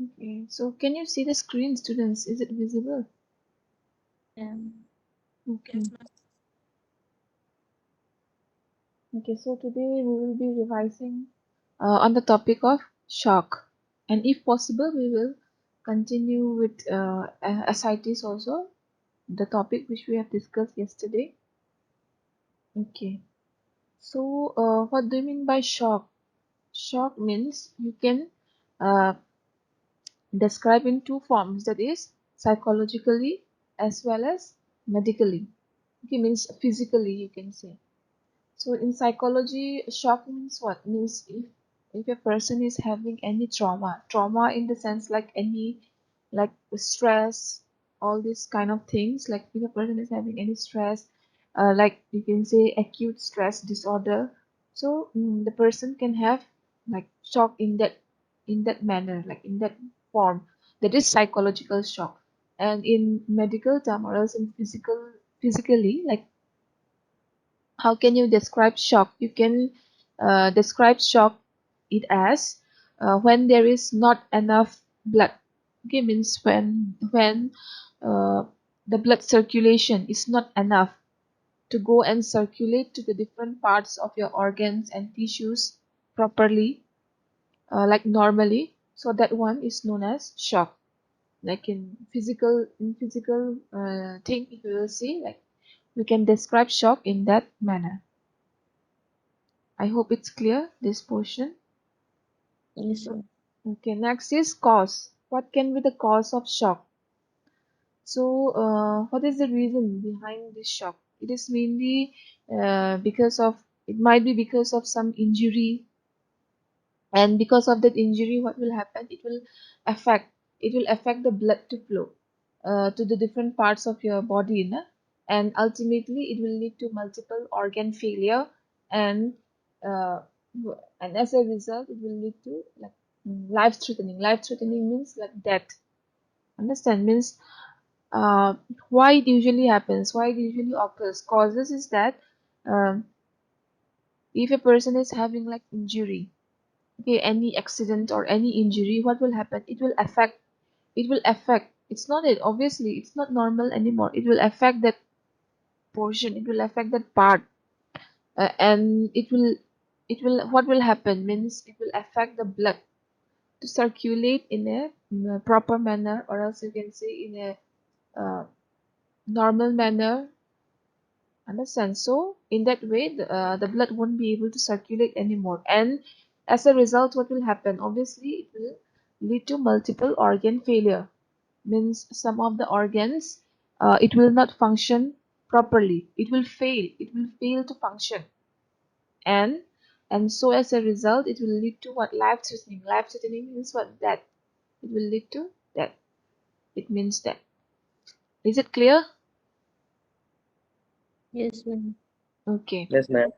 Okay, so can you see the screen, students? Is it visible? Okay. Yes, ma'am. Okay, so today we will be revising on the topic of shock, and if possible, we will continue with ascites also, the topic which we have discussed yesterday. Okay, so what do you mean by shock? Shock means you can uh, describe in two forms, that is psychologically as well as medically. Okay, means physically you can say. So in psychology, shock means what? Means if a person is having any trauma in the sense like any like stress, all these kind of things. Like if a person is having any stress, like you can say acute stress disorder. So the person can have like shock in that manner, like in that form. That is psychological shock. And in medical term or else in physically, like how can you describe shock? You can describe shock it as when there is not enough blood. Okay, means when uh, the blood circulation is not enough to go and circulate to the different parts of your organs and tissues properly, like normally. So that one is known as shock. Like in physical thing, if you will see, like we can describe shock in that manner. I hope it's clear, this portion. Yes, ma'am. Okay, next is cause. What can be the cause of shock? So, what is the reason behind this shock? It is mainly it might be because of some injury, and because of that injury, what will happen? Affect, it will affect the blood to flow to the different parts of your body, na? And ultimately, it will lead to multiple organ failure, and uh, and as a result, it will lead to like life threatening. Life threatening means like death. Understand? Means uh, why it usually happens, why it usually occurs. Causes is that um, if a person is having like injury, okay, any accident or any injury, what will happen? It will affect, it's not it, obviously it's not normal anymore. It will affect that portion, it will affect that part, and it will what will happen means it will affect the blood to circulate in a proper manner, or else you can say in a normal manner. Understand? So in that way, the blood won't be able to circulate anymore, and as a result, what will happen? Obviously, it will lead to multiple organ failure. Means some of the organs, it will not function properly. It will fail. It will fail to function, and so as a result, it will lead to what? Life threatening. Life threatening means what? Death. It will lead to death. It means that. Is it clear? Yes, ma'am. Okay. Yes, ma'am.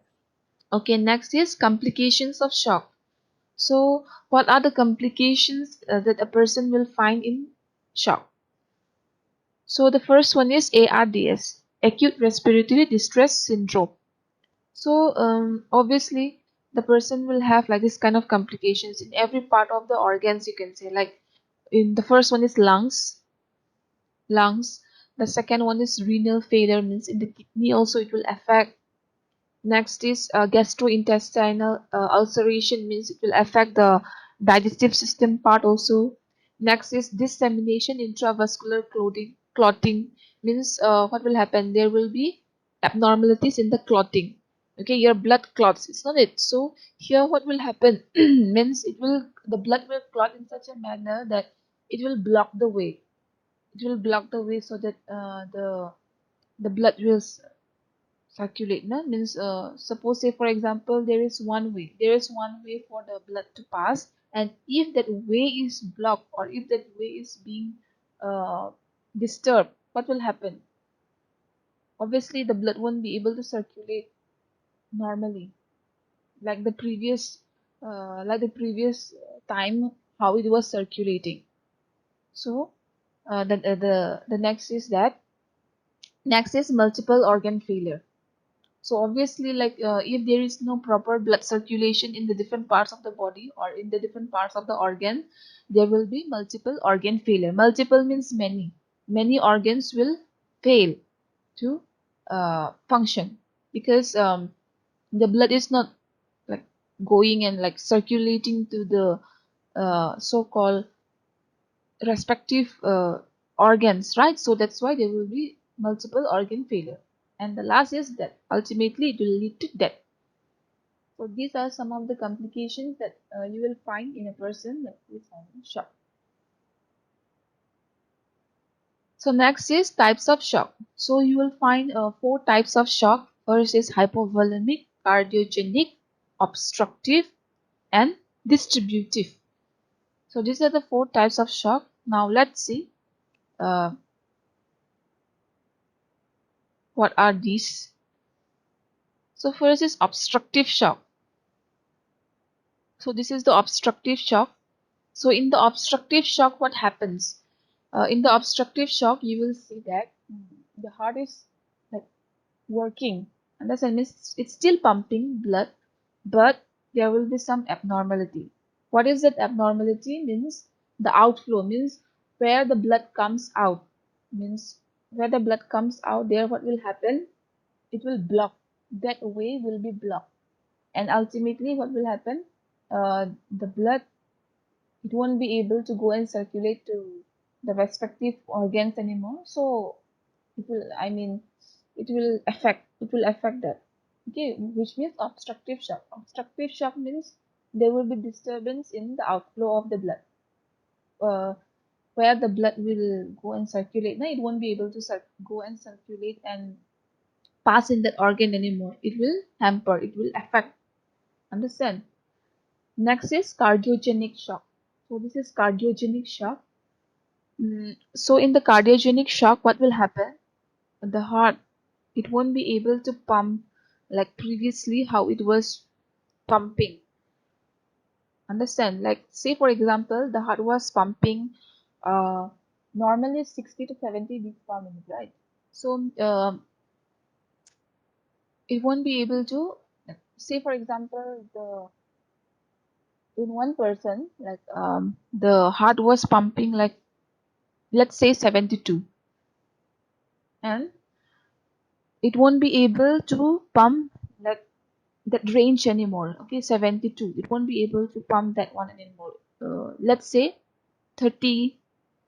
Okay. Next is complications of shock. So, what are the complications that a person will find in shock? So, the first one is ARDS, acute respiratory distress syndrome. So, obviously, the person will have like this kind of complications in every part of the organs, you can say. Like, in the first one is lungs. The second one is renal failure, means in the kidney also it will affect. Next is gastrointestinal ulceration, means it will affect the digestive system part also. Next is dissemination intravascular clotting, means what will happen? There will be abnormalities in the clotting. Okay, your blood clots. It's not it. So here, what will happen? Means the blood will clot in such a manner that it will block the way. It will block the way so that the blood will circulate, na? Means suppose say for example there is one way for the blood to pass, and if that way is blocked or if that way is being uh, disturbed, what will happen? Obviously the blood won't be able to circulate normally, like the previous time how it was circulating. So the next is multiple organ failure. So obviously, like if there is no proper blood circulation in the different parts of the body or in the different parts of the organ, there will be multiple organ failure. Multiple means many. Many organs will fail to function because the blood is not like going and like circulating to the so-called respective organs, right? So that's why there will be multiple organ failure. And the last is that ultimately it will lead to death. So these are some of the complications that you will find in a person that is having shock. So next is types of shock. So you will find four types of shock. First is hypovolemic, cardiogenic, obstructive, and distributive. So these are the four types of shock. Now let's see uh, what are these. So first is obstructive shock. So this is the obstructive shock. So in the obstructive shock, what happens? In the obstructive shock, you will see that the heart is like working. Understand? Means it's still pumping blood, but there will be some abnormality. What is that abnormality? Means the outflow, means where the blood comes out. Means where the blood comes out, there what will happen? It will block. That way will be blocked. And ultimately, what will happen? The blood, it won't be able to go and circulate to the respective organs anymore. So it will, I mean, it will affect that. Okay, which means obstructive shock. Obstructive shock means there will be disturbance in the outflow of the blood. Uh, where the blood will go and circulate. Now it won't be able to go and circulate and pass in that organ anymore. It will hamper. It will affect. Understand? Next is cardiogenic shock. So this is cardiogenic shock. So in the cardiogenic shock, what will happen? The heart, it won't be able to pump like previously how it was pumping. Understand? Like say for example, the heart was pumping uh, normally 60 to 70 beats per minute, right? So it won't be able to say for example the in one person like the heart was pumping like let's say 72 and it won't be able to pump like that range anymore. Okay, 72, it won't be able to pump that one anymore. Let's say 30,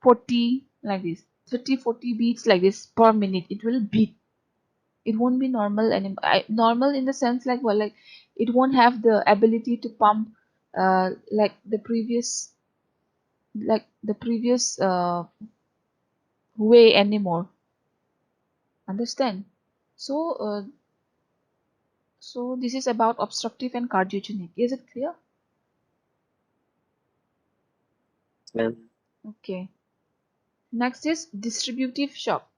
40 like this, 30, 40 beats like this per minute it will beat. It won't be normal anymore. Normal in the sense like well like it won't have the ability to pump like the previous way anymore. Understand? So this is about obstructive and cardiogenic. Is it clear? Ma'am. Okay. Next is distributive shock.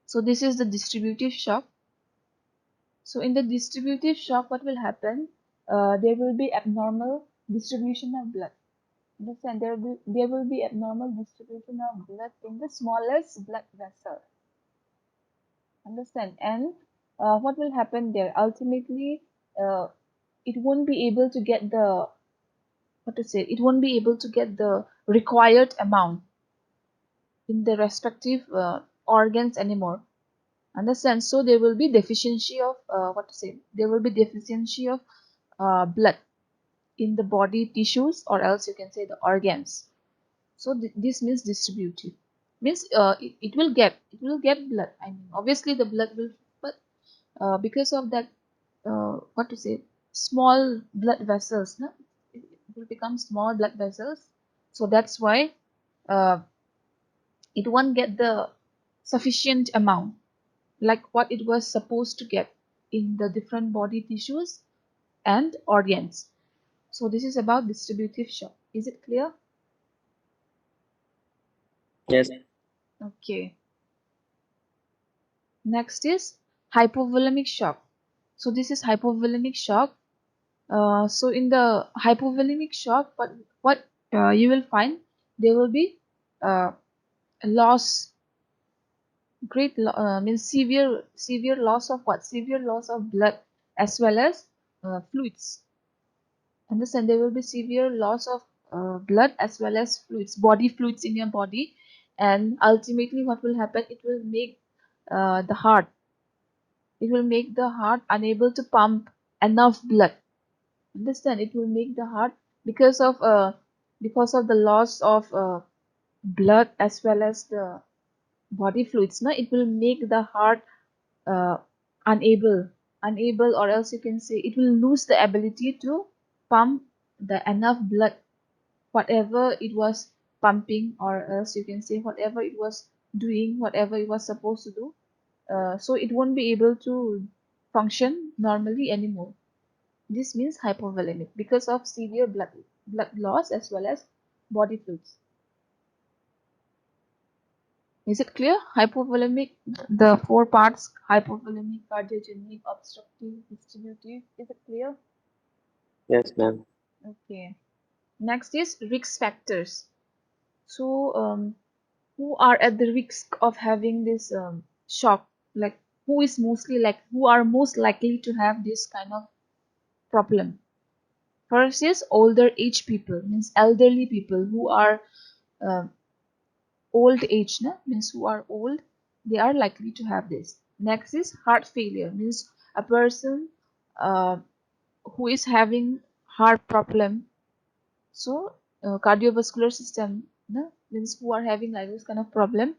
So this is the distributive shock. So in the distributive shock, what will happen? There will be abnormal distribution of blood. Understand? There will be abnormal distribution of blood in the smallest blood vessel. Understand? And what will happen there? Ultimately, uh, it won't be able to get the what to say? It won't be able to get the required amount in the respective organs anymore. Understand? So there will be deficiency of what to say? There will be deficiency of blood in the body tissues, or else you can say the organs. So this means distributive. Means it will get blood. I mean, obviously the blood will, but because of that, what to say? Small blood vessels, no? It will become small blood vessels. So that's why uh, it won't get the sufficient amount like what it was supposed to get in the different body tissues and organs. So this is about distributive shock. Is it clear? Yes. Okay. Next is hypovolemic shock. So this is hypovolemic shock. So in the hypovolemic shock, what you will find, there will be uh, loss means severe loss of what? Severe loss of blood as well as fluids. Understand? There will be severe loss of blood as well as fluids, body fluids in your body, and ultimately what will happen? The heart. It will make the heart unable to pump enough blood. Understand? It will make the heart because of uh, because of the loss of blood as well as the body fluids. No, it will make the heart uh, unable, or else you can say it will lose the ability to pump the enough blood, whatever it was pumping, or else you can say whatever it was doing, whatever it was supposed to do. So it won't be able to function normally anymore. This means hypovolemic because of severe blood loss as well as body fluids. Is it clear? Hypovolemic, the four parts: hypovolemic, cardiogenic, obstructive, distributive. Is it clear? Yes, ma'am. Okay. Next is risk factors. So, who are at the risk of having this shock? Like, who are most likely to have this kind of problem? First is older age people, means elderly people who are uh, old age, na? Means who are old, they are likely to have this. Next is heart failure, means a person uh, who is having heart problem. So cardiovascular system, na? Means who are having like this kind of problem,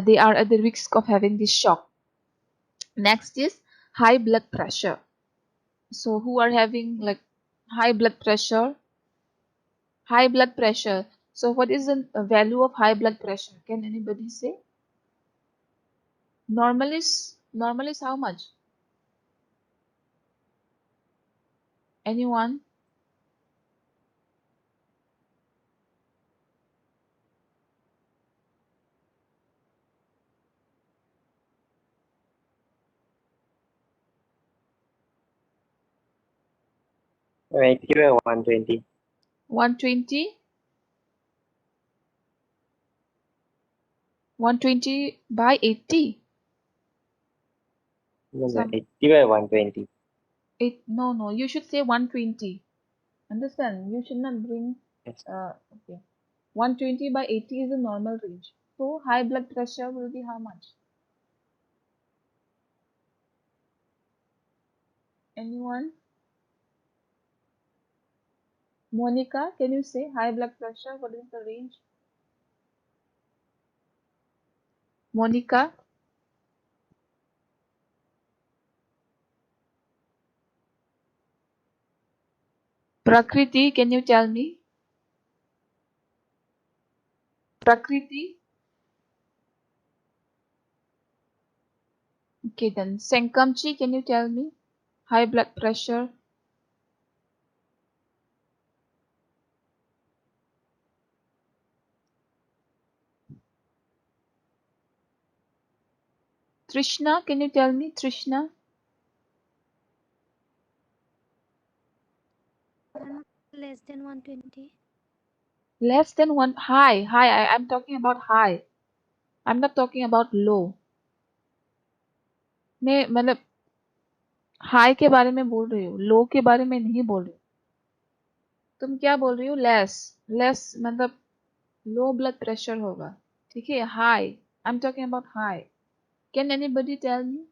they are at the risk of having this shock. Next is high blood pressure. So who are having like high blood pressure, high blood pressure. So what is the value of high blood pressure? Can anybody say? Normal is how much? Anyone? Right, here 120. 120? 120 by 80? No, no, Some 80 by 120. it no no. You should say 120. Understand? You should not bring Yes. okay. 120 by 80 is a normal range. So high blood pressure will be how much? Anyone? Monica, can you say high blood pressure? What is the range? Monica, Prakriti, can you tell me? Prakriti? Okay then. Senkamchi, can you tell me? High blood pressure. Trishna, can you tell me? Trishna? Less than 120. Less than one. High. I'm talking about high. I'm not talking about low. मैं मतलब high के बारे में बोल रही हूँ, लो के बारे में नहीं बोल रही हूँ. तुम क्या बोल रही हो? लेस. लेस मतलब लो ब्लड प्रेशर होगा. ठीक है. High. I am talking about high. Can anybody tell me?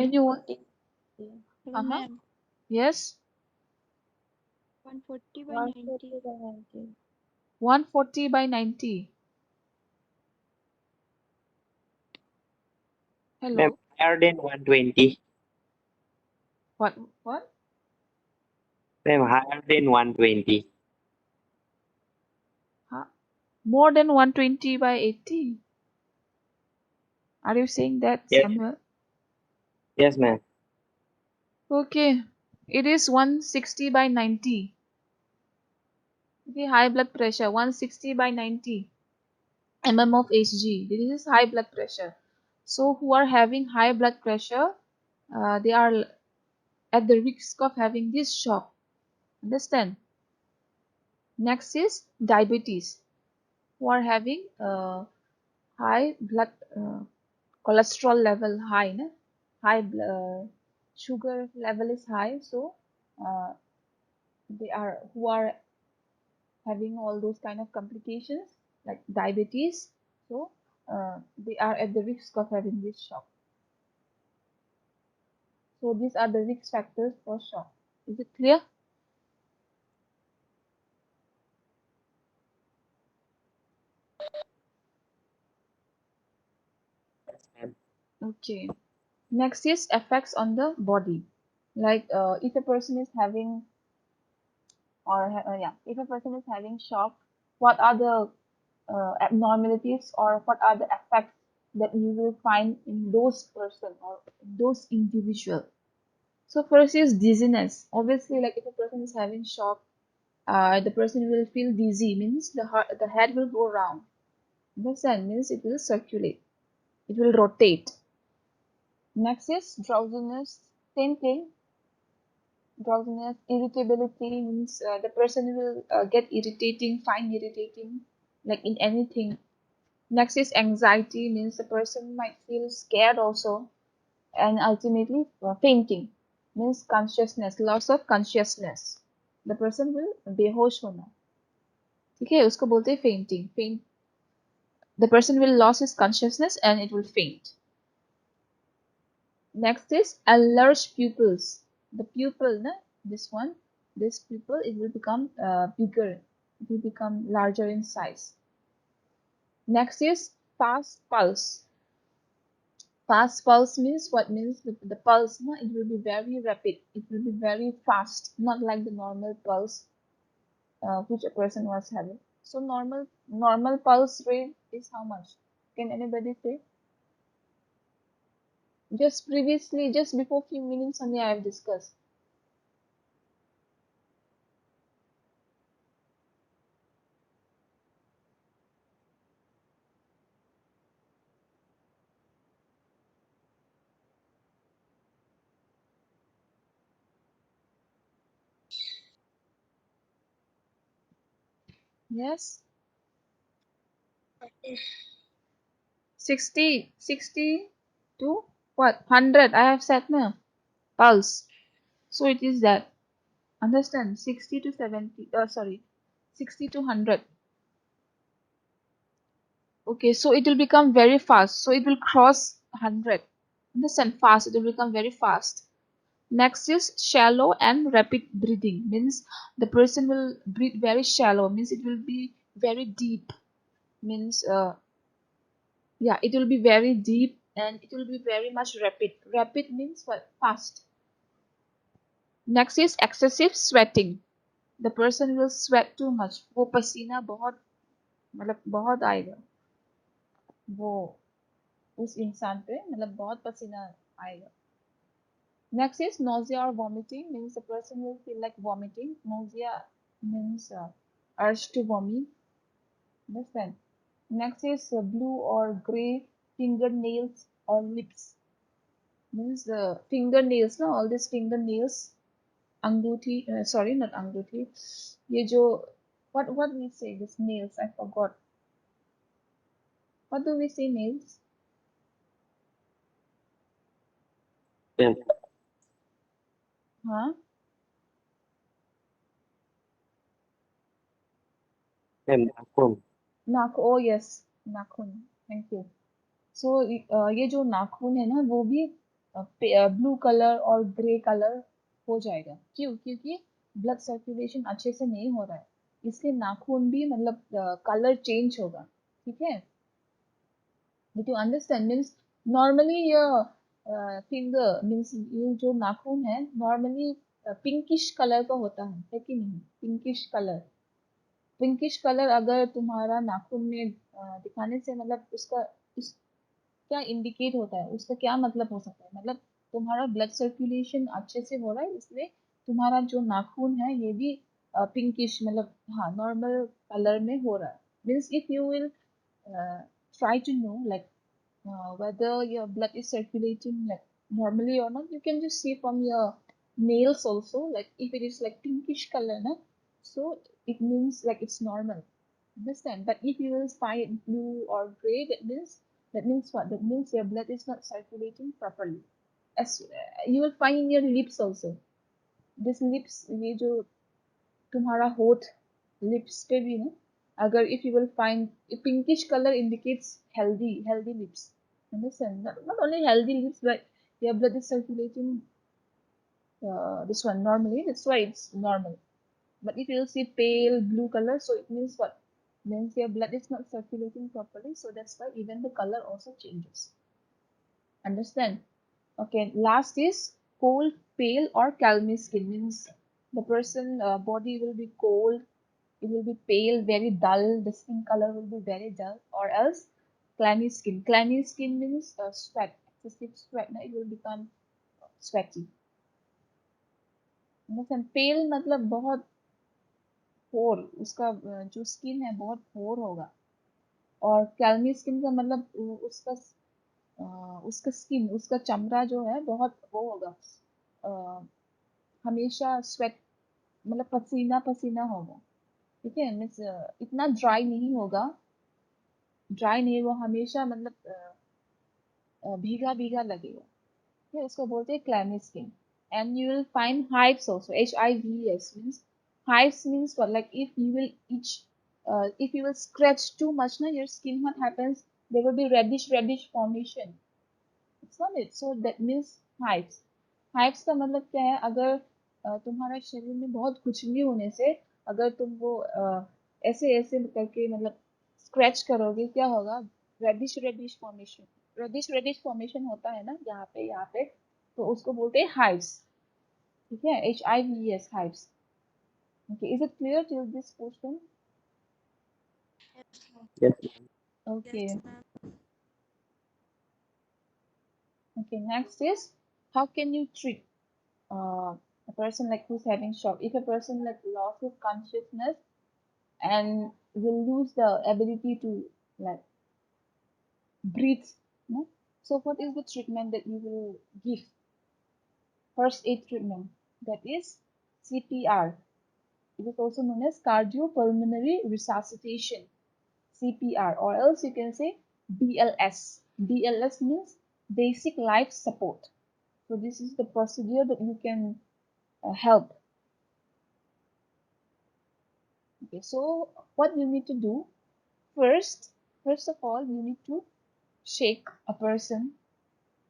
Anyone? 140. Hello, हाँ. ma'am. Yes. 140 by 90. 140 by 90. Ma'am, Hello. higher than 120. What? What? Ma'am, higher than 120. Huh? More than 120 by 80. Are you saying that, Yes, Samuel? yes, ma'am. Okay. It is 160 by 90. Okay, high blood pressure 160 by 90 mm of Hg. This is high blood pressure. So who are having high blood pressure, they are at the risk of having this shock. Understand? Next is diabetes. Who are having high blood cholesterol level high, na? Sugar level is high, so uh, they are who are having all those kind of complications like diabetes, so they are at the risk of having this shock. So these are the risk factors for shock. Is it clear? Yes, ma'am. Okay. Next is effects on the body. Like if a person is having yeah, if a person is having shock, what are the abnormalities or what are the effects that you will find in those person or those individual? So first is dizziness. Obviously, like if a person is having shock, the person will feel dizzy. Means the head will go round. Understand? Means it will circulate. It will rotate. Next is drowsiness. Same thing. Drowsiness, irritability means the person will find irritating, like in anything. Next is anxiety, means the person might feel scared also, and ultimately fainting, means consciousness, loss of consciousness. The person will बेहोश होना, ठीक है, उसको बोलते हैं fainting. The person will lose his consciousness and it will faint. Next is enlarged pupils. The pupil, na, this pupil, it will become bigger. It will become larger in size. Next is fast pulse. Fast pulse means what? Means the pulse, na, it will be very rapid. It will be very fast, not like the normal pulse which a person was having. So normal pulse rate is how much? Can anybody say? Just before few minutes only I have discussed. Yes? 60 to what? 100. I have said no. Pulse. So it is that. Understand? 60 to 70. Sorry. 60 to 100. Okay, so it will become very fast. So it will cross 100. Understand? Fast. It will become very fast. Next is shallow and rapid breathing. Means the person will breathe very shallow. Means it will be very deep. Means yeah, it will be very deep and it will be very much rapid. Rapid means what? Fast. Next is excessive sweating. The person will sweat too much. वो पसीना बहुत मतलब बहुत आएगा वो उस इंसान पे मतलब बहुत पसीना आएगा. Next is nausea or vomiting, means the person will feel like vomiting. Nausea means urge to vomit. Understand? Next is blue or gray fingernails or lips, means the fingernails, no, all these fingernails, अंगूठी, sorry, not अंगूठी, ये जो, what we say this nails, I forgot. What do we say nails? Ma'am, Huh? ma'am, नाखून. Oh yes, नाखून. Thank you. So ये जो नाखून है ना वो भी ब्लू कलर और ग्रे कलर हो जाएगा. क्यों? क्योंकि ब्लड सर्कुलेशन अच्छे से नहीं हो रहा है, इसलिए नाखून भी मतलब कलर चेंज होगा. ठीक है? Did you understand? Means normally your finger, means ये जो नाखून है normally पिंकिश कलर का होता है कि नहीं? पिंकिश कलर अगर तुम्हारा नाखून में दिखाने से मतलब क्या इंडिकेट होता है, उसका क्या मतलब हो सकता है? मतलब तुम्हारा ब्लड सर्कुलेशन अच्छे से हो रहा है, इसलिए तुम्हारा जो नाखून है ये भी पिंकिश मतलब हाँ नॉर्मल कलर में हो रहा है. Means if you will try to know like whether your blood is circulating like normally or not, you can just see from your nails also, like if it is like pinkish color na, so it means like it's normal. Understand? But if you will find it blue or gray, that means what? That means your blood is not circulating properly. As you will find in your lips also. This lips, ये जो तुम्हारा होठ lips पे भी ना, अगर if you will find a pinkish color indicates healthy lips. Understand? Not only healthy lips, but your blood is circulating this one normally. That's why it's normal. But if you see pale blue color, so it means what? Means your blood is not circulating properly. So that's why even the color also changes. Understand? Okay. Last is cold, pale, or clammy skin. Means the person body will be cold. It will be pale, very dull. The skin color will be very dull. Or else clammy skin. Clammy skin means sweat, excessive sweat. Now it will become sweaty. Understand? Pale मतलब बहुत पोर उसका जो skin है बहुत पोर होगा और कैल्मी skin का मतलब उसका स्किन उसका चमड़ा जो है बहुत वो होगा अ, हमेशा स्वेट मतलब पसीना पसीना होगा ठीक है मीन्स इतना ड्राई नहीं होगा ड्राई नहीं वो हमेशा मतलब भीगा भीगा लगेगा ठीक है उसको बोलते हैं clammy skin and you will find hives also hives means hives means what like if you will if you will scratch too much na your skin what happens there will be reddish formation it's not it so that means hives hives का मतलब क्या है अगर तुम्हारा शरीर में बहुत खुजली होने से अगर तुम वो ऐसे ऐसे करके मतलब स्क्रैच करोगे क्या होगा रेडिश फॉर्मेशन होता है ना यहाँ पे तो उसको बोलते हैं hives ठीक है HIVES hives okay is it clear till this question Yes, okay Yes, ma'am. okay next is how can you treat a person like who's having shock if a person like lost his consciousness and will lose the ability to like breathe no? So what is the treatment that you will give first aid treatment that is CPR it is also known as cardiopulmonary resuscitation CPR, or else you can say BLS. BLS means basic life support. So this is the procedure that you can help. Okay, so what you need to do first, first of all, you need to shake a person,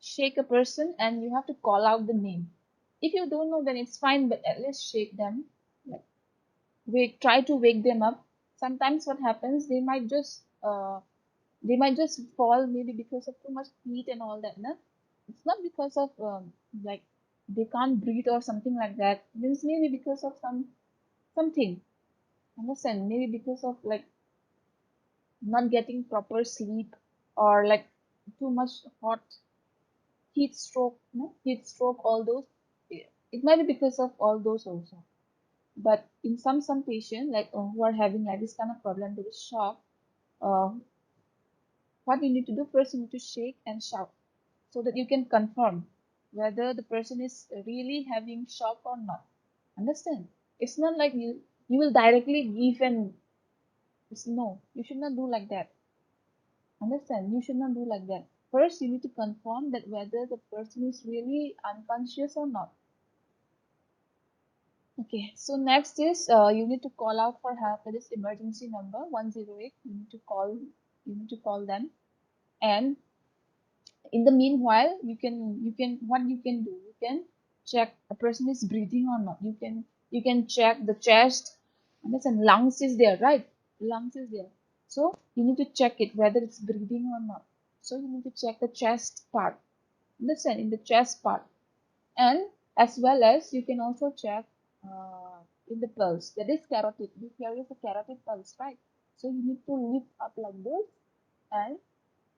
shake a person, and you have to call out the name. If you don't know, then it's fine, but at least shake them. Like, try to wake them up. Sometimes what happens, they might just fall maybe because of too much heat and all that no? It's not because of like they can't breathe or something like that means maybe because of something understand maybe because of like not getting proper sleep or like too much hot heat stroke no? Heat stroke all those it might be because of all those also but in some patients like who are having like this kind of problem there is shock uh, what you need to do first you need to shake and shout so that you can confirm whether the person is really having shock or not. Understand? It's not like you will directly give and no, you should not do like that. Understand? You should not do like that. First, you need to confirm that whether the person is really unconscious or not. Okay, so next is you need to call out for help. That is emergency number 108. You need to call them, and in the meanwhile you can what you can do you can check a person is breathing or not you can check the chest and lungs is there right lungs is there so you need to check it whether it's breathing or not so you need to check the chest part understand in the chest part and as well as you can also check in the pulse that is carotid here is a carotid pulse right so you need to lift up like this and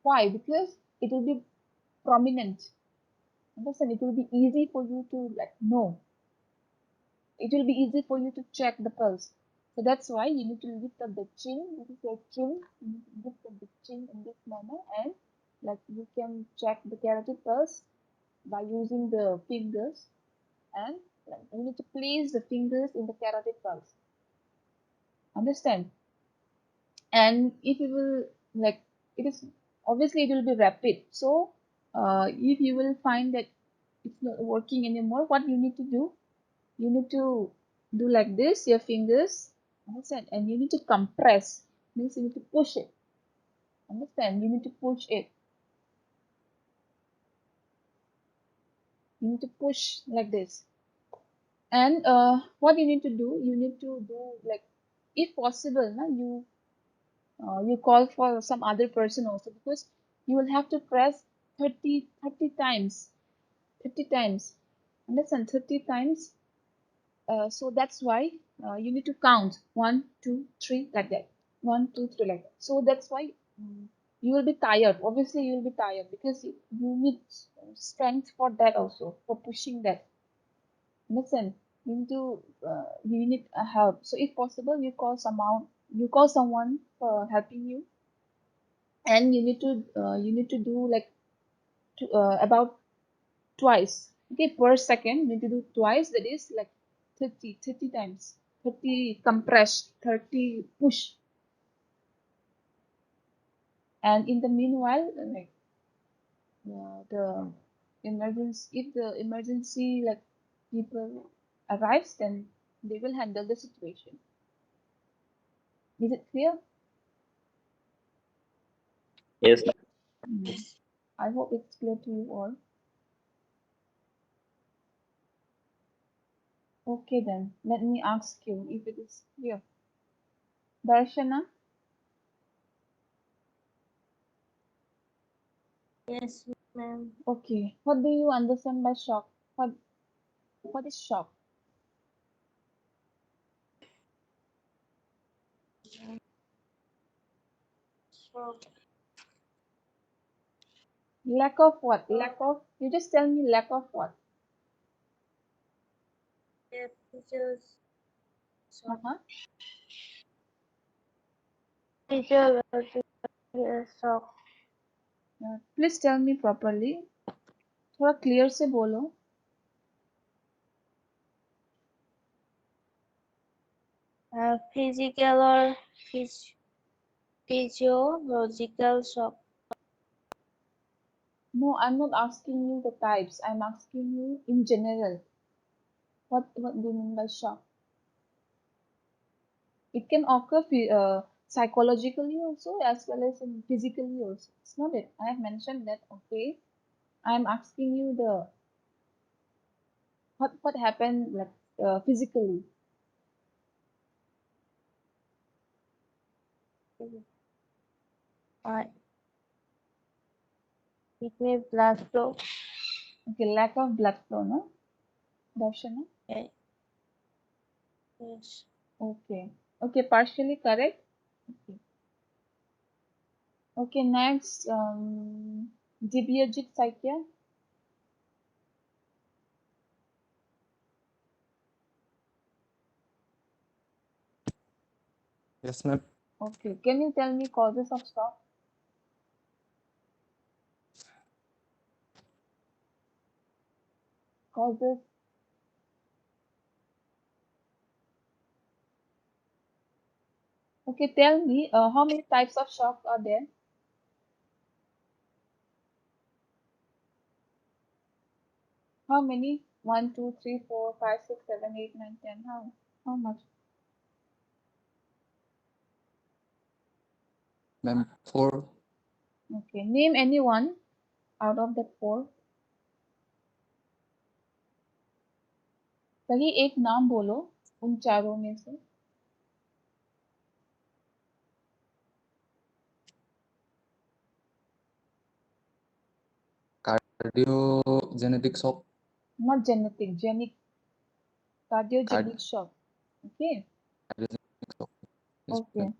why because it will be prominent understand it will be easy for you to like know it will be easy for you to check the pulse so that's why you need to lift up the chin this is your chin you need to lift up the chin in this manner and like you can check the carotid pulse by using the fingers and like, you need to place the fingers in the carotid pulse understand And if you will, like, it is obviously it will be rapid. So if you will find that it's not working anymore, what you need to do, you need to do like this, your fingers, understand, and you need to compress, means you need to push it, understand, you need to push it, you need to push like this. And what you need to do, you need to do like, if possible na, you call for some other person also, because you will have to press 30 times, 30 times, understand, 30 times. So that's why you need to count 1 2 3 like that, 1 2 3 like that. So that's why you will be tired, obviously you will be tired, because you need strength for that also, for pushing that, understand. You need to you need help. So if possible, you call someone for helping you. And you need to do like about twice, okay, per second. You need to do twice, that is like 30 times, 30 compress, 30 push. And in the meanwhile, like the emergency, if the emergency like people arrives, then they will handle the situation. Is it clear? Yes. Mm. I hope it's clear to you all. Okay, then let me ask you if it is clear. Darshana, Yes, ma'am. okay, what do you understand by shock? What is shock? So, Lack of what? Lack of, you just tell me lack of what? yeah, teachers. So, Uh-huh. teacher, yes, so, Please tell me properly. थोड़ा clear से बोलो. physical or physiological shock. No, I'm not asking you the types. I'm asking you in general. What do you mean by shock? It can occur psychologically also, as well as in physically also. It's not it. I have mentioned that. Okay. I'm asking you the what happened like physically. Uh, it may blood flow. Okay, lack of blood flow, no? Darshana? Yeah, yes. Okay. Okay, partially correct. Okay. Okay, next, Dibyajit Saikya. Yes, ma'am. Okay, can you tell me causes of shock? Causes. Okay, tell me how many types of shock are there? How many? 1, 2, 3, 4, 5, 6, 7, 8, 9, 10. How much? Ma'am, 4. Okay, name any one out of that four. सही एक नाम बोलो उन चारों में से. Cardiogenetic shock. Not genetic, Card- cardiogenic shock. Okay, Cardiogenic shock. Yes, okay, ma'am.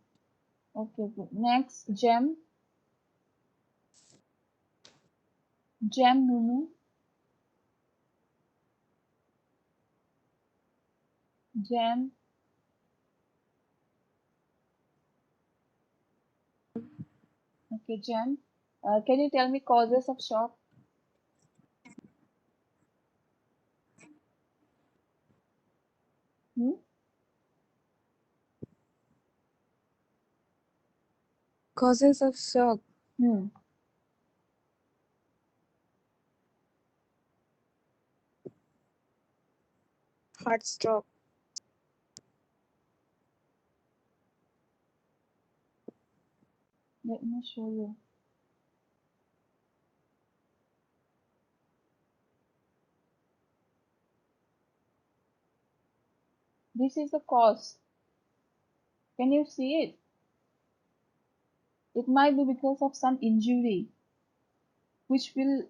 okay, good. Next, Gem Nunu, Gem. Okay, Gem. Can you tell me causes of shock? Hmm? Causes of shock. Hmm. Heart stroke. Let me show you. This is the cause. Can you see it? It might be because of some injury, which will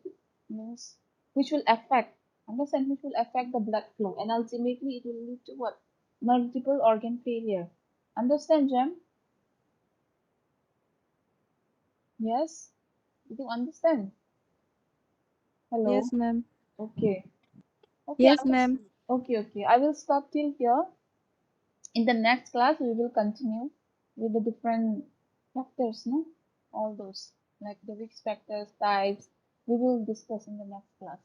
means which will affect understand which will affect the blood flow, and ultimately it will lead to what? Multiple organ failure. Understand, Jem? Yes? Did you understand? Hello? Yes, ma'am. Okay. Okay, Yes, ma'am. okay. I will stop till here. In the next class, we will continue with the different factors, no? All those, like the risk factors, types, we will discuss in the next class.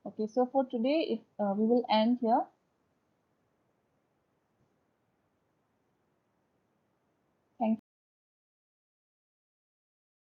Okay, so for today, we will end here.